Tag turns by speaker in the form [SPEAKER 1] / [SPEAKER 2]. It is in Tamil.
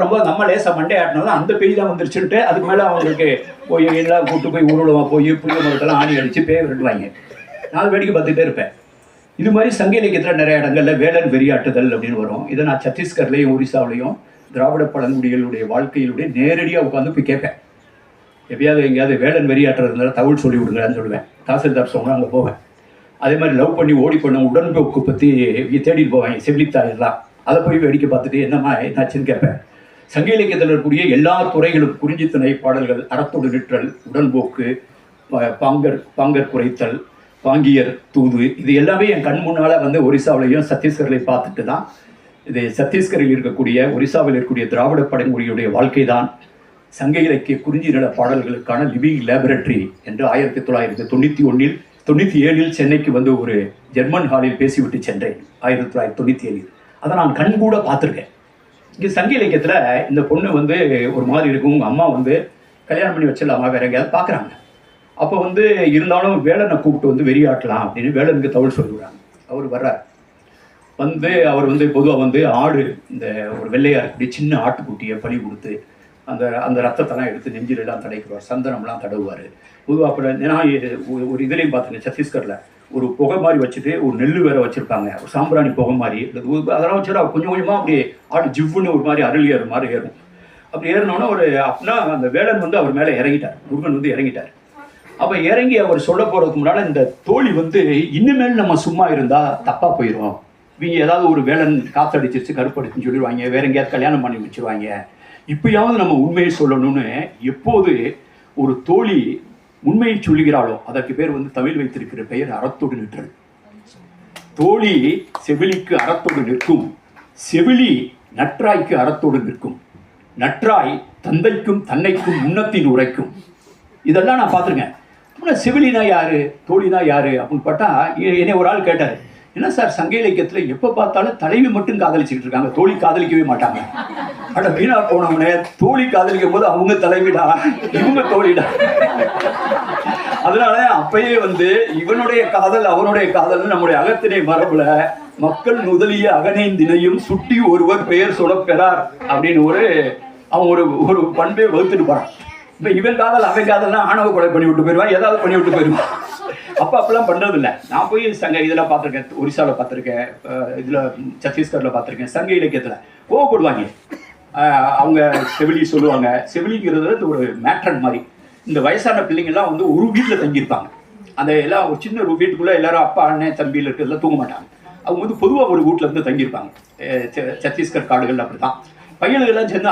[SPEAKER 1] ரொம்ப நம்ம லேசாக மண்டே ஆட்டினாலும் அந்த பேய் தான் வந்துருச்சுன்ட்டு அதுக்கு மேலே அவங்களுக்கு போய் எல்லாம் கூப்பிட்டு போய் ஊர்வலமாக போய் புளிய மரத்தெல்லாம் ஆணி அடித்து பேய் விட்டுவாங்க. நான் வேடிக்கை பார்த்துட்டே இருப்பேன். இது மாதிரி சங்க இலக்கியத்தில் நிறைய இடங்களில் வேலன் வெறியாட்டுதல் அப்படின்னு வரும். இதை நான் சத்தீஸ்கர்லேயும் ஒரிசாவிலையும் திராவிட பழங்குடிகளுடைய வாழ்க்கையிலுடைய நேரடியாக உட்காந்து போய் கேட்பேன். எப்பயாவது எங்கேயாவது வேலன் வெறியாட்டுறது இருந்தாலும் தகவல் சொல்லி விடுங்கன்னு சொல்லுவேன். தாசில்தார் சொன்னால் அங்கே போவேன். அதே மாதிரி லவ் பண்ணி ஓடி பண்ண உடன்போக்கு பற்றி தேடிட்டு போவாங்க செவிலித்தாயெல்லாம். அதை போய் வேடிக்கை பார்த்துட்டு என்னம்மா என்னாச்சுன்னு கேட்பேன். சங்க இலக்கியத்தில் இருக்கக்கூடிய எல்லா துறைகளும் குறிஞ்சித்திணை பாடல்கள், அறத்தோடு நிற்றல், உடன்போக்கு, பாங்கர் குறைத்தல், பாங்கியர் தூது, இது எல்லாமே என் கண் முன்னால் வந்து ஒரிசாவிலையும் சத்தீஸ்கர்லையும் பார்த்துட்டு தான் இது சத்தீஸ்கரில் இருக்கக்கூடிய ஒரிசாவில் இருக்கக்கூடிய திராவிட பழங்குடியுடைய வாழ்க்கை தான் சங்க இலக்கிய குறிஞ்சி நில பாடல்களுக்கான லிவிங் லேபரட்டரி என்று 1997 சென்னைக்கு வந்து ஒரு ஜெர்மன் ஹாலில் பேசிவிட்டு சென்றேன். 1997 அதை நான் கண் கூட பார்த்துருக்கேன். இங்கே சங்க இலக்கியத்தில் இந்த பொண்ணு வந்து ஒரு மாதிரி இருக்கும். உங்கள் அம்மா வந்து கல்யாணம் பண்ணி வச்சிடலாமா வேற எங்கேயாவது பார்க்குறாங்க. அப்போ வந்து இருந்தாலும் வேலனை கூப்பிட்டு வந்து வெறியாட்டலாம் அப்படின்னு வேலனுக்கு தகவல் சொல்லிவிடுறாங்க. அவர் வர்றார். வந்து அவர் வந்து பொதுவாக வந்து ஆடு, இந்த ஒரு வெள்ளையாக இருக்கக்கூடிய சின்ன ஆட்டுக்குட்டியை பலி கொடுத்து அந்த ரத்தத்தெல்லாம் எடுத்து நெஞ்சிலெல்லாம் தடைக்குவார், சந்தனம்லாம் தடவுவார். பொதுவாக அப்புறம் நான் ஒரு இதுலேயும் பார்த்துருக்கேன். சத்தீஸ்கரில் ஒரு புகை மாதிரி வச்சுட்டு ஒரு நெல் வேற வச்சுருப்பாங்க, ஒரு சாம்பிராணி புகை மாதிரி. அதெல்லாம் வச்சுட்டு கொஞ்சம் கொஞ்சமாக அப்படி ஆடு ஜிவ்வுன்னு ஒரு மாதிரி அருள் ஏறும் மாதிரி ஏறும். அப்படி ஏறினோன்னா அப்படின்னா அந்த வேலன் வந்து அவர் மேலே இறங்கிட்டார், முருகன் வந்து இறங்கிட்டார். அப்போ இறங்கி அவர் சொல்ல போகிறதுக்கு முன்னால் இந்த தோழி வந்து இன்னுமேல் நம்ம சும்மா இருந்தால் தப்பாக போயிடும், இவங்க ஏதாவது ஒரு வேலன் காற்றடிச்சிருச்சு கருப்படிச்சுன்னு சொல்லிடுவாங்க, வேற எங்கேயாவது கல்யாணம் பண்ணி வச்சுருவாங்க, இப்பயாவது நம்ம உண்மையை சொல்லணும்னு எப்போது ஒரு தோழி உண்மையை சொல்லுகிறாளோ அதற்கு பேர் வந்து தமிழ் வைத்திருக்கிற பெயர் அறத்தோடு நிற்றல். தோழி செவிலிக்கு அறத்தோடு நிற்கும், செவிலி நற்றாய்க்கு அறத்தோடு நிற்கும், நற்றாய் தந்தைக்கும் தன்னைக்கும் முன்னத்தின் உரைக்கும். இதெல்லாம் நான் பார்த்துருக்கேன். செவிலினா யாரு, தோழினா யாரு அப்படின்னு பார்த்தா என்னை ஒரு ஆள் கேட்டார், என்ன சார் சங்க இலக்கியத்தில் எப்போ பார்த்தாலும் தலைவி மட்டும் காதலிச்சுக்கிட்டு இருக்காங்க, தோழி காதலிக்கவே மாட்டாங்க. அட வீணா போனவனே, தோழி காதலிக்கும் போது அவங்க தலைவிடா, இவங்க தோழிடா. அதனால அப்பயே வந்து இவனுடைய காதல் அவனுடைய காதல் நம்முடைய அகத்திணை மரபுல மக்கள் முதலிய அகனைந்தினையும் சுட்டி ஒருவர் பெயர் சொல்ல பெறார் அப்படின்னு அவன் ஒரு பண்பை வகுத்துட்டு போறான். இப்போ இவன் காதல் அவன் காதல்னா ஆணவ கொலை பண்ணி விட்டு போயிடுவான், ஏதாவது பண்ணி விட்டு போயிடுவான். அப்பெல்லாம் பண்ணுறதில்லை. நான் போய் சங்க இதில் பார்த்துருக்கேன், ஒரிசாவில் பார்த்துருக்கேன், இதில் சத்தீஸ்கரில் பார்த்துருக்கேன். சங்க இலக்கியத்தில் கோவப்படுவாங்க. அவங்க செவிலி சொல்லுவாங்க. செவிலிங்கிறது ஒரு மேட்ரன் மாதிரி. இந்த வயசான பிள்ளைங்கள்லாம் வந்து ஒரு வீட்டில் தங்கியிருப்பாங்க. அந்த எல்லாம் ஒரு சின்ன ஒரு வீட்டுக்குள்ளே எல்லாரும் அப்பா அண்ணன் தம்பியில் இருக்கிறதுலாம் தூங்க மாட்டாங்க. அவங்க வந்து பொதுவாக ஒரு வீட்டில் இருந்து தங்கியிருப்பாங்க. சத்தீஸ்கர் காடுகள் அப்படி தான். பையன்கள்லாம் சேர்ந்து